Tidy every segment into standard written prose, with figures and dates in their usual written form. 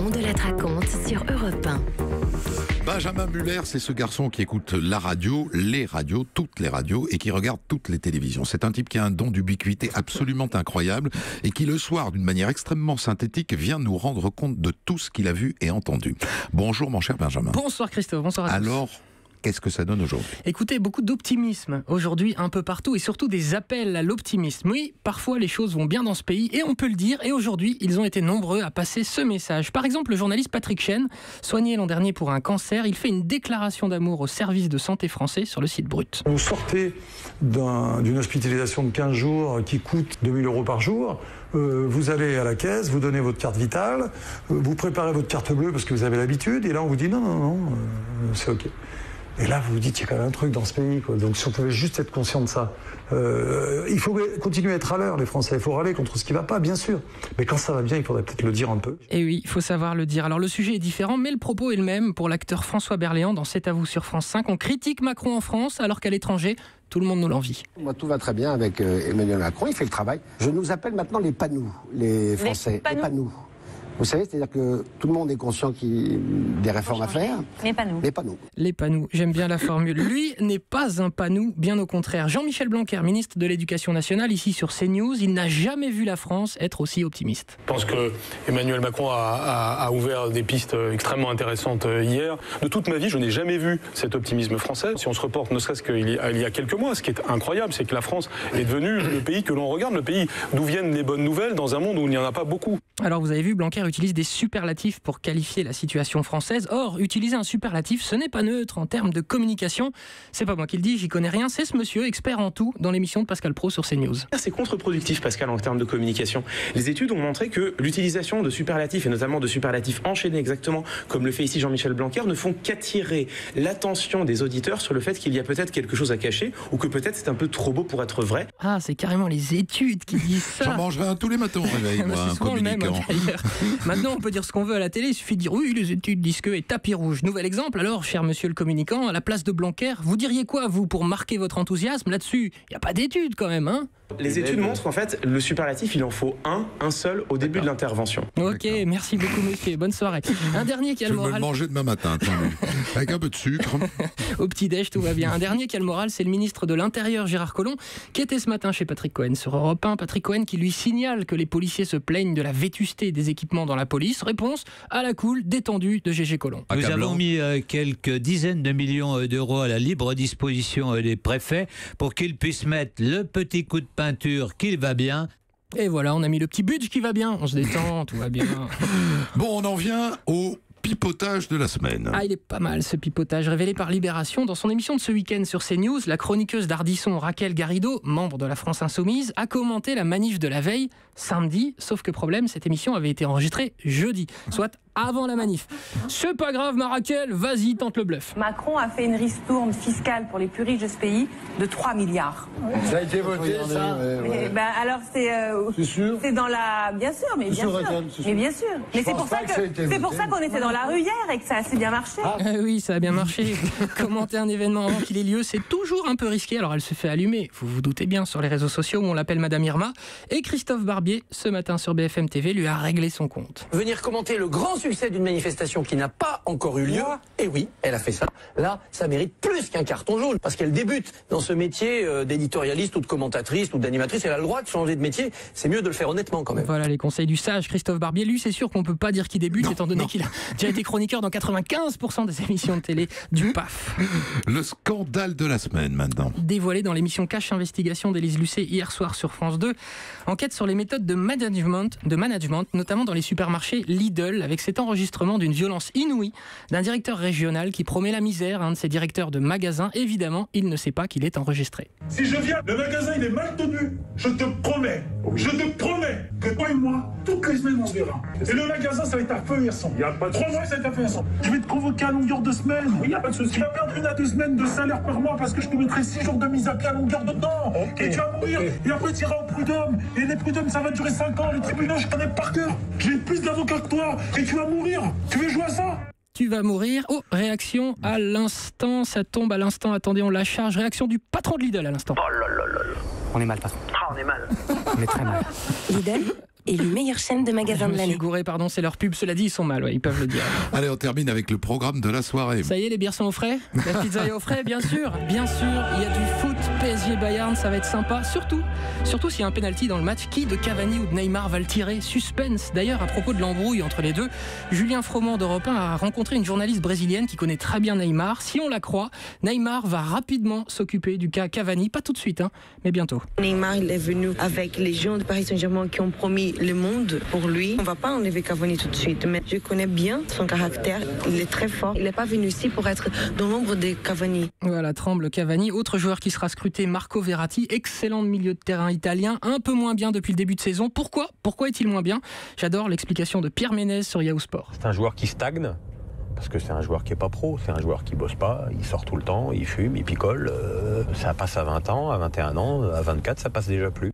On de la raconte sur Europe 1. Benjamin Muller, c'est ce garçon qui écoute la radio, les radios, toutes les radios, et qui regarde toutes les télévisions. C'est un type qui a un don d'ubiquité absolument incroyable, et qui le soir, d'une manière extrêmement synthétique, vient nous rendre compte de tout ce qu'il a vu et entendu. Bonjour mon cher Benjamin. Bonsoir Christophe, bonsoir à tous. Alors, qu'est-ce que ça donne aujourd'hui ? Écoutez, beaucoup d'optimisme aujourd'hui un peu partout et surtout des appels à l'optimisme. Oui, parfois les choses vont bien dans ce pays et on peut le dire, et aujourd'hui ils ont été nombreux à passer ce message. Par exemple, le journaliste Patrick Chen, soigné l'an dernier pour un cancer, il fait une déclaration d'amour au service de santé français sur le site Brut. Vous sortez d'une hospitalisation de 15 jours qui coûte 2 000 € par jour, vous allez à la caisse, vous donnez votre carte vitale, vous préparez votre carte bleue parce que vous avez l'habitude, et là on vous dit non, c'est ok. Et là, vous vous dites, il y a quand même un truc dans ce pays, quoi. Donc, si on pouvait juste être conscient de ça. Il faut continuer à être à l'heure, les Français. Il faut râler contre ce qui ne va pas, bien sûr. Mais quand ça va bien, il faudrait peut-être le dire un peu. Et oui, il faut savoir le dire. Alors, le sujet est différent, mais le propos est le même pour l'acteur François Berléand dans C'est à vous sur France 5. On critique Macron en France, alors qu'à l'étranger, tout le monde nous l'envie. Moi, tout va très bien avec Emmanuel Macron. Il fait le travail. Je nous appelle maintenant les panous, les Français. Les panous. Vous savez, c'est-à-dire que tout le monde est conscient qu'il y a des réformes à faire. Les panous. Les panous. Les panous, j'aime bien la formule. Lui n'est pas un panou, bien au contraire. Jean-Michel Blanquer, ministre de l'Éducation nationale, ici sur CNews, il n'a jamais vu la France être aussi optimiste. Je pense que Emmanuel Macron a ouvert des pistes extrêmement intéressantes hier. De toute ma vie, je n'ai jamais vu cet optimisme français. Si on se reporte ne serait-ce qu'il y a quelques mois, ce qui est incroyable, c'est que la France est devenue le pays que l'on regarde, le pays d'où viennent les bonnes nouvelles dans un monde où il n'y en a pas beaucoup. Alors vous avez vu, Blanquer utilise des superlatifs pour qualifier la situation française. Or, utiliser un superlatif, ce n'est pas neutre en termes de communication. C'est pas moi qui le dis, j'y connais rien, c'est ce monsieur, expert en tout, dans l'émission de Pascal Praud sur CNews. C'est contre-productif, Pascal, en termes de communication. Les études ont montré que l'utilisation de superlatifs, et notamment de superlatifs enchaînés exactement comme le fait ici Jean-Michel Blanquer, ne font qu'attirer l'attention des auditeurs sur le fait qu'il y a peut-être quelque chose à cacher, ou que peut-être c'est un peu trop beau pour être vrai. Ah, c'est carrément les études qui disent ça. J'en mangerai un tous les matins au réveil, moi, un communicant. Maintenant, on peut dire ce qu'on veut à la télé, il suffit de dire oui, les études disent que, et tapis rouge. Nouvel exemple, alors, cher monsieur le communicant, à la place de Blanquer, vous diriez quoi, vous, pour marquer votre enthousiasme là-dessus ? Il n'y a pas d'études quand même, hein ? Les études montrent qu'en fait, le superlatif, il en faut un seul au début de l'intervention. Ok, merci beaucoup monsieur, bonne soirée. Un dernier qui a le moral... Je vais me le manger demain matin, avec un peu de sucre. Au petit-déj, tout va bien. Un dernier qui a le moral, c'est le ministre de l'Intérieur, Gérard Collomb, qui était ce matin chez Patrick Cohen sur Europe 1. Patrick Cohen qui lui signale que les policiers se plaignent de la vétusté des équipements dans la police. Réponse à la cool, détendue de Gégé Collomb. Nous avons mis quelques dizaines de millions d'euros à la libre disposition des préfets pour qu'ils puissent mettre le petit coup de peinture qui va bien. Et voilà, on a mis le petit budget qui va bien. On se détend, tout va bien. Bon, on en vient au pipotage de la semaine. Ah, il est pas mal ce pipotage, révélé par Libération. Dans son émission de ce week-end sur CNews, la chroniqueuse d'Ardisson, Raquel Garrido, membre de la France Insoumise, a commenté la manif de la veille, samedi, sauf que problème, cette émission avait été enregistrée jeudi, soit avant la manif. C'est pas grave, ma Raquel, vas-y, tente le bluff. Macron a fait une ristourne fiscale pour les plus riches de ce pays de 3 milliards. Ça a été voté, ça Alors C'est sûr ? c'est dans la... Bien sûr, mais bien sûr. Mais bien sûr. Mais c'est pour ça qu'on était dans la rue hier et que ça a assez bien marché. Oui, ça a bien marché. Commenter un événement avant qu'il ait lieu, c'est toujours un peu risqué. Alors elle se fait allumer, vous vous doutez bien, sur les réseaux sociaux où on l'appelle Madame Irma. Et Christophe Barbier, ce matin sur BFM TV, lui a réglé son compte. Venir commenter le grand succès d'une manifestation qui n'a pas encore eu lieu, et oui, elle a fait ça. Là, ça mérite plus qu'un carton jaune, parce qu'elle débute dans ce métier d'éditorialiste ou de commentatrice ou d'animatrice. Elle a le droit de changer de métier. C'est mieux de le faire honnêtement quand même. Voilà les conseils du sage Christophe Barbier. Lui, c'est sûr qu'on peut pas dire qu'il débute, étant donné qu'il a déjà été chroniqueur dans 95% des émissions de télé du PAF. Le scandale de la semaine maintenant. Dévoilé dans l'émission Cache Investigation d'Élise Lucet hier soir sur France 2. Enquête sur les méthodes de management, notamment dans les supermarchés Lidl, avec cet enregistrement d'une violence inouïe d'un directeur régional qui promet la misère à un de ses directeurs de magasin. Évidemment, il ne sait pas qu'il est enregistré. Si je viens, le magasin il est mal tenu. Je te promets que toi et moi, toutes les semaines on se verra. Et le magasin ça va être à feu et à sang. Il y a pas de 3 mois ça va être à feu et à sang. Je vais te convoquer à longueur de semaine. Oui, il n'y a pas de souci. Tu vas perdre 1 à 2 semaines de salaire par mois parce que je te mettrai 6 jours de mise à pied à longueur de temps. Et tu vas mourir. Et après tu iras au prud'homme. Et les prud'hommes ça va durer 5 ans. Les tribunaux je connais par cœur. J'ai plus d'avocats que toi. Et tu vas mourir. Tu veux jouer à ça? Tu vas mourir. Oh, réaction à l'instant, ça tombe à l'instant. Attendez, on la charge. Réaction du patron de Lidl à l'instant. Oh là là là là. On est mal, patron. Ah, on est mal. On est très mal. Lidl élu meilleure chaîne de magasins de Je me l'année. suis gouré, pardon, c'est leur pub. Cela dit, ils sont mal, ouais, ils peuvent le dire. Allez, on termine avec le programme de la soirée. Ça y est, les bières sont au frais? La pizza est au frais, bien sûr. Bien sûr, il y a du foot, PSG Bayern, ça va être sympa. Surtout s'il y a un penalty dans le match, qui de Cavani ou de Neymar va le tirer? Suspense. D'ailleurs, à propos de l'embrouille entre les deux, Julien Froment d'Europe 1 a rencontré une journaliste brésilienne qui connaît très bien Neymar. Si on la croit, Neymar va rapidement s'occuper du cas Cavani. Pas tout de suite, hein, mais bientôt. Neymar, il est venu avec les gens de Paris Saint-Germain qui ont promis le monde pour lui. On va pas enlever Cavani tout de suite, mais je connais bien son caractère. Il est très fort. Il n'est pas venu ici pour être dans l'ombre de Cavani. Voilà, tremble Cavani. Autre joueur qui sera scruté, Marco Verratti, excellent milieu de terrain italien, un peu moins bien depuis le début de saison. Pourquoi est-il moins bien? J'adore l'explication de Pierre Ménez sur Yahoo Sport. C'est un joueur qui stagne. Parce que c'est un joueur qui n'est pas pro, c'est un joueur qui bosse pas, il sort tout le temps, il fume, il picole. Ça passe à 20 ans, à 21 ans, à 24, ça passe déjà plus.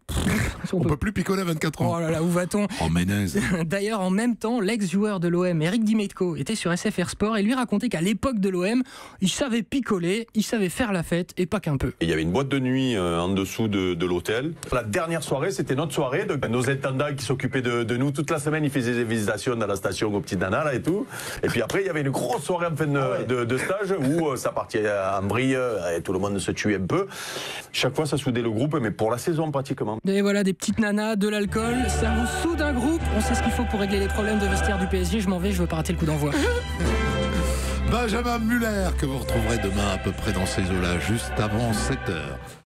On peut plus picoler à 24 ans. Oh là là, où va-t-on? Oh, Ménez. D'ailleurs, en même temps, l'ex-joueur de l'OM, Eric Dimeco, était sur SFR Sport et lui racontait qu'à l'époque de l'OM, il savait picoler, il savait faire la fête et pas qu'un peu. Il y avait une boîte de nuit en dessous de l'hôtel. La dernière soirée, c'était notre soirée. Donc, nos intendants qui s'occupaient de nous toute la semaine, ils faisaient des visitations dans la station aux petites nanas là, et tout. Et puis après, il y avait une grosse soirée en fin de stage où ça partait en vrille et tout le monde se tuait un peu. Chaque fois, ça soudait le groupe, mais pour la saison pratiquement. Et voilà, des petites nanas, de l'alcool, ça vous soude un groupe. On sait ce qu'il faut pour régler les problèmes de vestiaire du PSG. Je m'en vais, je veux pas rater le coup d'envoi. Benjamin Muller, que vous retrouverez demain à peu près dans ces eaux-là, juste avant 7h.